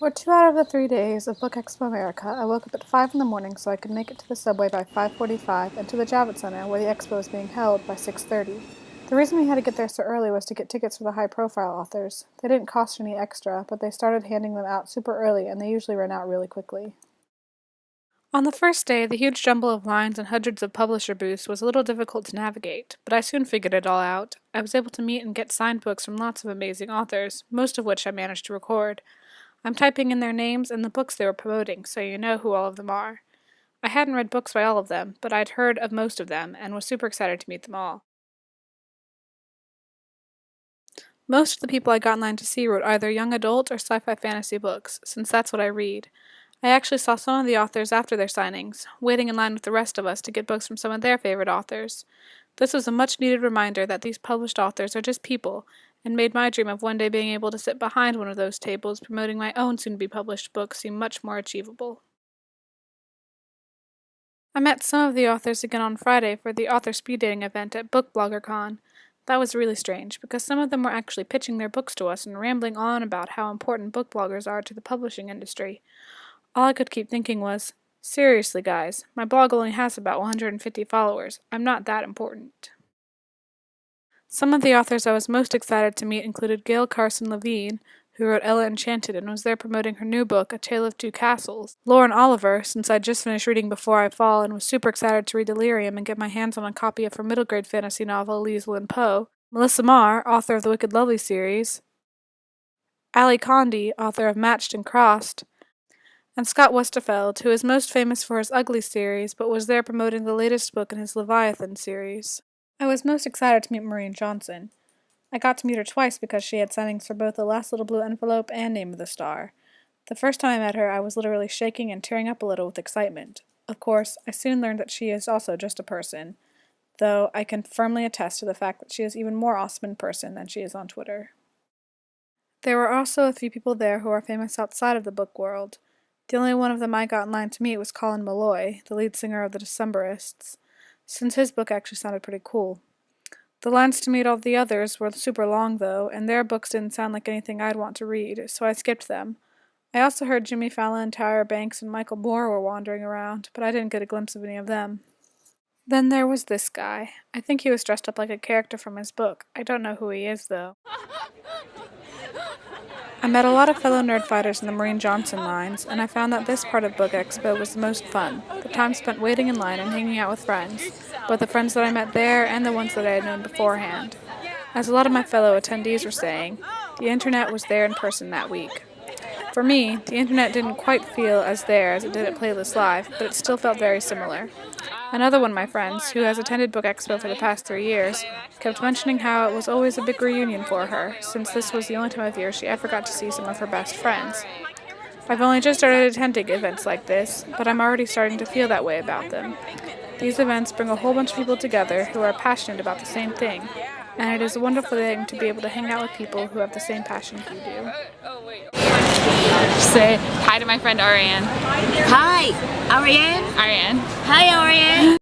For 2 out of the 3 days of Book Expo America, I woke up at 5 in the morning so I could make it to the subway by 5:45 and to the Javits Center, where the expo is being held, by 6:30. The reason we had to get there so early was to get tickets for the high-profile authors. They didn't cost any extra, but they started handing them out super early, and they usually run out really quickly. On the first day, the huge jumble of lines and hundreds of publisher booths was a little difficult to navigate, but I soon figured it all out. I was able to meet and get signed books from lots of amazing authors, most of which I managed to record. I'm typing in their names and the books they were promoting, so you know who all of them are. I hadn't read books by all of them, but I'd heard of most of them, and was super excited to meet them all. Most of the people I got in line to see wrote either young adult or sci-fi fantasy books, since that's what I read. I actually saw some of the authors after their signings, waiting in line with the rest of us to get books from some of their favorite authors. This was a much-needed reminder that these published authors are just people, and made my dream of one day being able to sit behind one of those tables promoting my own soon-to-be-published book seem much more achievable. I met some of the authors again on Friday for the author speed dating event at Book Blogger Con. That was really strange, because some of them were actually pitching their books to us and rambling on about how important book bloggers are to the publishing industry. All I could keep thinking was, seriously guys, my blog only has about 150 followers. I'm not that important. Some of the authors I was most excited to meet included Gail Carson Levine, who wrote Ella Enchanted and was there promoting her new book, A Tale of Two Castles; Lauren Oliver, since I'd just finished reading Before I Fall and was super excited to read Delirium and get my hands on a copy of her middle grade fantasy novel, Elise Lynn Poe; Melissa Marr, author of the Wicked Lovely series; Ali Condi, author of Matched and Crossed; and Scott Westerfeld, who is most famous for his Ugly series, but was there promoting the latest book in his Leviathan series. I was most excited to meet Maureen Johnson. I got to meet her twice because she had signings for both The Last Little Blue Envelope and Name of the Star. The first time I met her, I was literally shaking and tearing up a little with excitement. Of course, I soon learned that she is also just a person, though I can firmly attest to the fact that she is even more awesome in person than she is on Twitter. There were also a few people there who are famous outside of the book world. The only one of them I got in line to meet was Colin Malloy, the lead singer of the Decemberists, since his book actually sounded pretty cool. The lines to meet all the others were super long, though, and their books didn't sound like anything I'd want to read, so I skipped them. I also heard Jimmy Fallon, Tyra Banks, and Michael Moore were wandering around, but I didn't get a glimpse of any of them. Then there was this guy. I think he was dressed up like a character from his book. I don't know who he is, though. I met a lot of fellow nerdfighters in the Maureen Johnson lines, and I found that this part of Book Expo was the most fun, the time spent waiting in line and hanging out with friends, both the friends that I met there and the ones that I had known beforehand. As a lot of my fellow attendees were saying, the internet was there in person that week. For me, the internet didn't quite feel as there as it did at Playlist Live, but it still felt very similar. Another one of my friends, who has attended Book Expo for the past 3 years, kept mentioning how it was always a big reunion for her, since this was the only time of year she ever got to see some of her best friends. I've only just started attending events like this, but I'm already starting to feel that way about them. These events bring a whole bunch of people together who are passionate about the same thing, and it is a wonderful thing to be able to hang out with people who have the same passion you do. Say hi to my friend Ariane. Hi, Ariane. Ariane. Hi, Ariane.